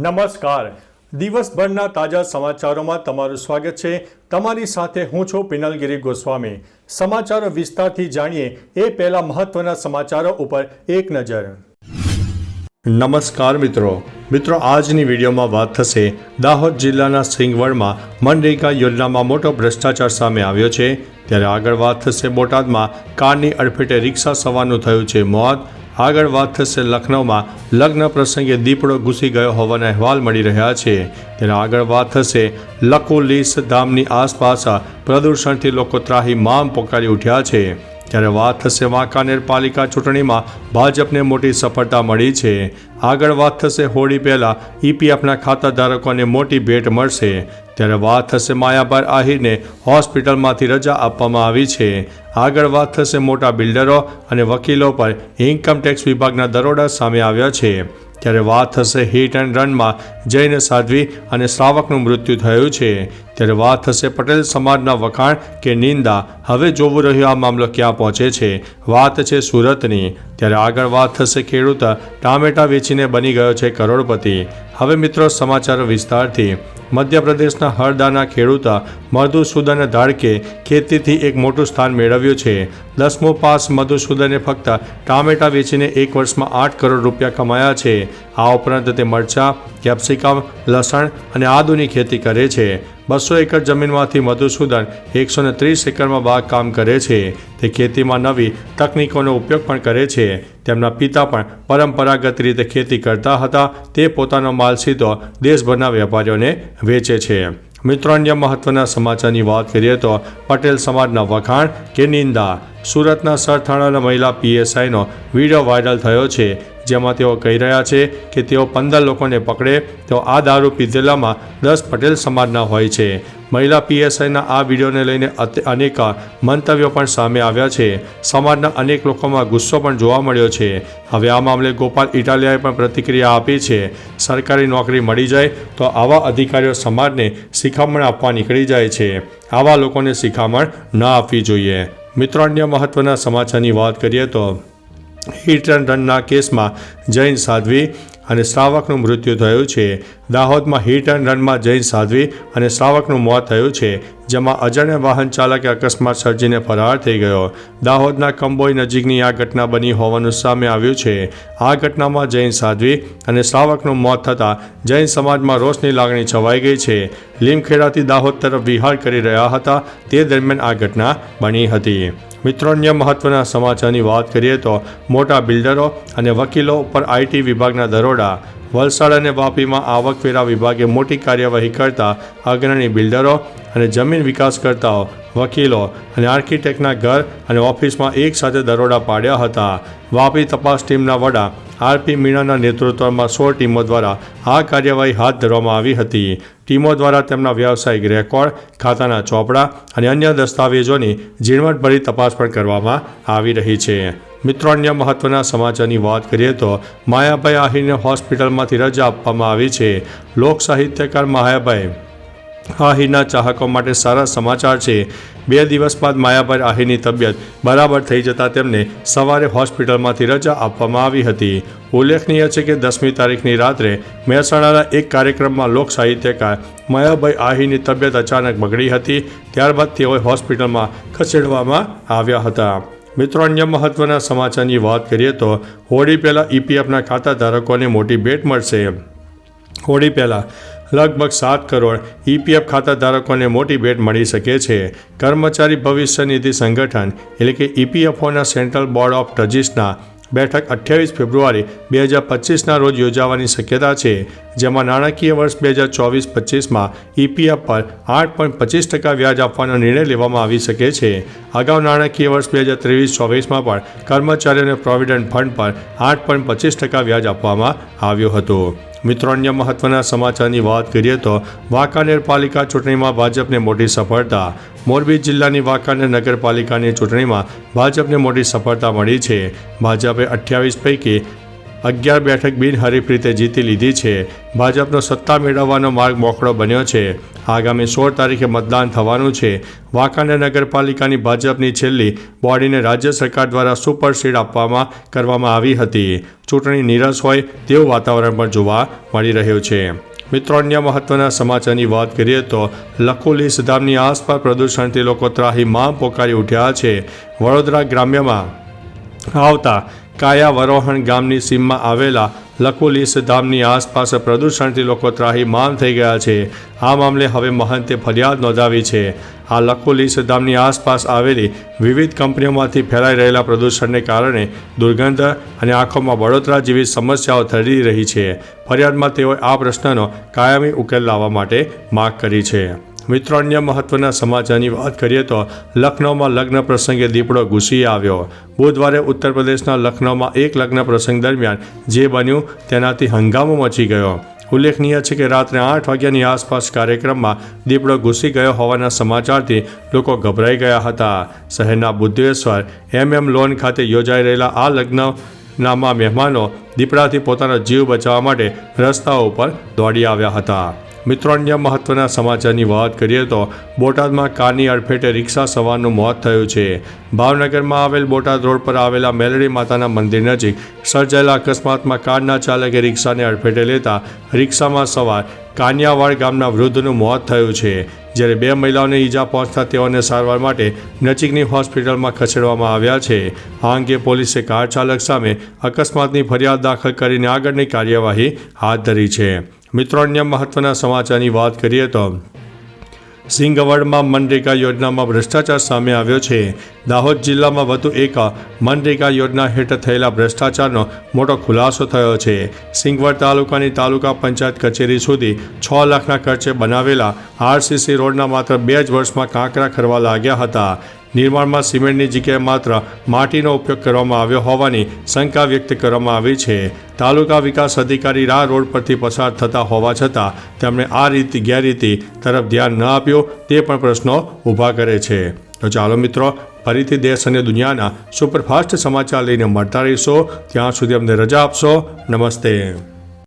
નમસ્કાર. દિવસભરના તાજા સમાચારોમાં તમારું સ્વાગત છે. તમારી સાથે હું છું પિનલગીરી ગોસ્વામી. સમાચારો વિસ્તારથી જાણીએ એ પહેલા મહત્વના સમાચારો ઉપર એક નજર. નમસ્કાર મિત્રો આજની વિડીયોમાં વાત થશે દાહોદ જિલ્લાના સિંગવડમાં મનરેગા યોજનામાં મોટો ભ્રષ્ટાચાર સામે આવ્યો છે. ત્યારે આગળ વાત થશે બોટાદમાં કારની અડફેટે રિક્ષા સવારનું થયું છે મોત. આગળ વાત થશે લખનૌમાં લગ્ન પ્રસંગે દીપડો ઘૂસી ગયો હોવાના અહેવાલ મળી રહ્યા છે. ત્યારે આગળ વાત થશે લકુલીસ ધામની આસપાસ પ્રદૂષણથી લોકો ત્રાહિમામ પોકારી ઉઠ્યા છે. ત્યારે વાત થશે વાંકાનેર પાલિકા ચૂંટણીમાં ભાજપને મોટી સફળતા મળી છે. આગળ વાત થશે હોળી પહેલાં ઈપીએફના ખાતાધારકોને મોટી ભેટ મળશે. ત્યારે વાત થશે માયાભાર આહિરને હોસ્પિટલમાંથી રજા આપવામાં આવી છે. આગળ વાત થશે મોટા બિલ્ડરો અને વકીલો પર ઇન્કમટેક્સ વિભાગના દરોડા સામે આવ્યા છે. ત્યારે વાત થશે હિટ એન્ડ રનમાં જૈન સાધ્વી અને શ્રાવકનું મૃત્યુ થયું છે. ત્યારે વાત થશે પટેલ સમાજના વખાણ કે નિંદા. હવે જોવું રહ્યું આ મામલો ક્યાં પહોંચે છે. વાત છે સુરતની. ત્યારે આગળ વાત થશે ખેડૂત ટામેટા વેચીને બની ગયો છે કરોડપતિ. હવે મિત્રો સમાચારો વિસ્તારથી. મધ્યપ્રદેશના હરદાના ખેડૂત મધુસૂદન ધાડકે ખેતીથી એક મોટું સ્થાન મેળવ્યું છે. 10મો પાસ મધુસૂદને ફક્ત ટામેટા વેચીને એક વર્ષમાં 8 કરોડ રૂપિયા કમાયા છે. આ ઉપરાંત તે મરચાં, કેપ્સિકમ, લસણ અને આદુની ખેતી કરે છે. 200 એકર જમીનમાંથી મધુસૂદન 130 એકરમાં બાગકામ કરે છે. તે ખેતીમાં નવી તકનીકોનો ઉપયોગ પણ કરે છે. તેમના પિતા પણ પરંપરાગત રીતે ખેતી કરતા હતા. તે પોતાનો માલ સીધો દેશભરના વેપારીઓને વેચે છે. મિત્રો અન્ય મહત્વના સમાચારની વાત કરીએ તો પટેલ સમાજના વખાણ કે નિંદા. સુરતના સરથાણાના મહિલા પીએસઆઈનો વિડીયો વાયરલ થયો છે. જેમાં તેઓ કહી રહ્યા છે કે તેઓ 15 લોકોને પકડે તો આ દારૂ પીધેલામાં 10 પટેલ સમાજના હોય છે. મહિલા પીએસઆઈના આ વિડીયોને લઈને અનેક મંતવ્યો પણ સામે આવ્યા છે. સમાજના અનેક લોકોમાં ગુસ્સો પણ જોવા મળ્યો છે. હવે આ મામલે ગોપાલ ઇટાલિયાએ પણ પ્રતિક્રિયા આપી છે. સરકારી નોકરી મળી જાય તો આવા અધિકારીઓ સમાજને શિખામણ આપવા નીકળી જાય છે. આવા લોકોને શિખામણ ન આપવી જોઈએ. મિત્રો અન્ય મહત્વના સમાચારની વાત કરીએ તો હિટ એન્ડ રનના કેસમાં જૈન સાધ્વી અને શ્રાવકનું મૃત્યુ થયું છે. દાહોદમાં હિટ એન્ડ રનમાં જૈન સાધ્વી અને શ્રાવકનું મોત થયું છે. જેમાં અજાણ્યા વાહન ચાલકે અકસ્માત સર્જીને ફરાર થઈ ગયો. દાહોદના કંબોઈ નજીકની આ ઘટના બની હોવાનું સામે આવ્યું છે. આ ઘટનામાં જૈન સાધ્વી અને શ્રાવકનું મોત થતાં જૈન સમાજમાં રોષની લાગણી છવાઈ ગઈ છે. લીમખેડાથી દાહોદ તરફ વિહાર કરી રહ્યા હતા તે દરમિયાન આ ઘટના બની હતી. મિત્રો અન્ય મહત્વના સમાચારની વાત કરીએ તો મોટા બિલ્ડરો અને વકીલો ઉપર આઈટી વિભાગના દરોડા. વલસાડ અને વાપીમાં આવકવેરા વિભાગે મોટી કાર્યવાહી કરતા અગ્રણી બિલ્ડરો અને જમીન વિકાસકર્તાઓ, વકીલો અને આર્કિટેક્ટના ઘર અને ઓફિસમાં એક સાથે દરોડા પાડ્યા હતા. વાપી તપાસ ટીમના વડા આરપી મીણાના નેતૃત્વમાં 100 ટીમો દ્વારા આ કાર્યવાહી હાથ ધરવામાં આવી હતી. ટીમો દ્વારા તેમના વ્યાવસાયિક રેકોર્ડ, ખાતાના ચોપડા અને અન્ય દસ્તાવેજોની ઝીણવટભરી તપાસ પણ કરવામાં આવી રહી છે. મિત્રો અન્ય મહત્વના સમાચારની વાત કરીએ તો માયાભાઈ આહિરને હોસ્પિટલમાંથી રજા આપવામાં આવી છે. લોક સાહિત્યકાર માયાભાઈ આહિરના ચાહકો માટે સારા સમાચાર છે. 2 દિવસ બાદ માયાભાઈ આહિરની તબિયત બરાબર થઈ જતાં તેમને સવારે હોસ્પિટલમાંથી રજા આપવામાં આવી હતી. ઉલ્લેખનીય છે કે 10મી તારીખની રાત્રે મહેસાણાના એક કાર્યક્રમમાં લોક સાહિત્યકાર માયાભાઈ આહિરની તબિયત અચાનક બગડી હતી. ત્યારબાદ તેઓએ હોસ્પિટલમાં ખસેડવામાં આવ્યા હતા. મિત્રો અન્ય મહત્વના સમાચારની વાત કરીએ તો હોળી પહેલાં ઈપીએફના ખાતાધારકોને મોટી ભેટ મળશે. હોળી પહેલાં લગભગ 7 કરોડ ઈપીએફ ખાતાધારકોને મોટી ભેટ મળી શકે છે. કર્મચારી ભવિષ્ય નિધિ સંગઠન એટલે કે ઈપીએફઓના સેન્ટ્રલ બોર્ડ ઓફ ટ્રસ્ટીસના બેઠક 28 ફેબ્રુઆરી 2025ના રોજ યોજાવાની શક્યતા છે. જેમાં નાણાકીય વર્ષ 2024-25માં ઈપીએફ પર 8.25% વ્યાજ આપવાનો નિર્ણય લેવામાં આવી શકે છે. અગાઉ નાણાકીય વર્ષ 2023-24માં પણ કર્મચારીઓને પ્રોવિડન્ટ ફંડ પર 8.25% વ્યાજ આપવામાં આવ્યું હતું. મિત્રો અન્ય મહત્વના સમાચારની વાત કરીએ તો વાંકાનેર પાલિકા ચૂંટણીમાં ભાજપને મોટી સફળતા. મોરબી જિલ્લાની વાંકાનેર નગરપાલિકાની ચૂંટણીમાં ભાજપને મોટી સફળતા મળી છે. ભાજપે 28 પૈકી 11 બેઠક બિનહરીફ રીતે જીતી લીધી છે. ભાજપનો સત્તા મેળવવાનો માર્ગ મોકળો બન્યો છે. આગામી 16 તારીખે મતદાન થવાનું છે. વાંકાનેર નગરપાલિકાની ભાજપની છેલ્લી બોડીને રાજ્ય સરકાર દ્વારા સુપરસીડ કરવામાં આવી હતી. ચૂંટણી નીરસ હોય તેવું વાતાવરણ પણ જોવા મળી રહ્યું છે. મિત્રો, અન્ય મહત્વના સમાચારની વાત કરીએ તો લખોલી ધામની આસપાસ પ્રદૂષણથી લોકો ત્રાહિમામ પોકારી ઉઠ્યા છે. વડોદરા ગ્રામ્યમાં આવતા કાયાવરોહણ ગામની સીમમાં આવેલા લખોલી ધામની આસપાસ પ્રદૂષણથી લોકો ત્રાહિમામ થઈ ગયા છે. આ મામલે હવે મહંતે ફરિયાદ નોંધાવી છે. આ લખોલી ધામની આસપાસ આવેલી વિવિધ કંપનીઓમાંથી ફેલાઈ રહેલા પ્રદૂષણને કારણે દુર્ગંધ અને આંખોમાં બળતરા જેવી સમસ્યાઓ થઈ રહી છે. ફરિયાદમાં તેઓએ આ પ્રશ્નનો કાયમી ઉકેલ લાવવા માટે માગ કરી છે. મિત્રો, અન્ય મહત્વના સમાચારની વાત કરીએ તો લખનૌમાં લગ્ન પ્રસંગે દીપડો ઘૂસી આવ્યો. બુધવારે ઉત્તર પ્રદેશના લખનૌમાં એક લગ્ન પ્રસંગ દરમિયાન જે બન્યું તેનાથી હંગામો મચી ગયો. ઉલ્લેખનીય છે કે રાત્રે 8 વાગ્યાની આસપાસ કાર્યક્રમમાં દીપડો ઘૂસી ગયો હોવાના સમાચારથી લોકો ગભરાઈ ગયા હતા. શહેરના બુદ્ધેશ્વર લોન ખાતે યોજાઈ રહેલા આ લગ્નનામાં મહેમાનો દીપડાથી પોતાનો જીવ બચાવવા માટે રસ્તાઓ ઉપર દોડી આવ્યા હતા. મિત્રો, અન્ય મહત્વના સમાચારની વાત કરીએ તો બોટાદમાં કારની અડફેટે રિક્ષા સવારનું મોત થયું છે. ભાવનગરમાં આવેલ બોટાદ રોડ પર આવેલા મેલડી માતાના મંદિર નજીક સર્જાયેલા અકસ્માતમાં કારના ચાલકે રિક્ષાને અડફેટે લેતા રિક્ષામાં સવાર કાનિયાવાડ ગામના વૃદ્ધનું મોત થયું છે. જ્યારે 2 મહિલાઓને ઈજા પહોંચતા તેઓને સારવાર માટે નજીકની હોસ્પિટલમાં ખસેડવામાં આવ્યા છે. આ અંગે પોલીસે કાર ચાલક સામે અકસ્માતની ફરિયાદ દાખલ કરીને આગળની કાર્યવાહી હાથ ધરી છે. મિત્રો, અન્ય મહત્વના સમાચારની વાત કરીએ તો સિંગવડમાં મનરેગા યોજનામાં ભ્રષ્ટાચાર સામે આવ્યો છે. દાહોદ જિલ્લામાં વધુ એક મનરેગા યોજના હેઠળ થયેલા ભ્રષ્ટાચારનો મોટો ખુલાસો થયો છે. સિંગવડ તાલુકાની તાલુકા પંચાયત કચેરી સુધી 6 લાખના ખર્ચે બનાવેલા RCC રોડના માત્ર 2 જ વર્ષમાં કાંકરા ખરવા લાગ્યા હતા. નિર્માણમાં સિમેન્ટની જગ્યાએ માત્ર માટીનો ઉપયોગ કરવામાં આવ્યો હોવાની શંકા વ્યક્ત કરવામાં આવી છે. તાલુકા વિકાસ અધિકારી આ રોડ પરથી પસાર થતા હોવા છતાં તેમણે આ ગેરરીતિ તરફ ધ્યાન ન આપ્યું તે પણ પ્રશ્નો ઊભા કરે છે. તો ચાલો મિત્રો, ફરીથી દેશ અને દુનિયાના સુપરફાસ્ટ સમાચાર લઈને મળતા રહીશો. ત્યાં સુધી અમને રજા આપશો. નમસ્તે.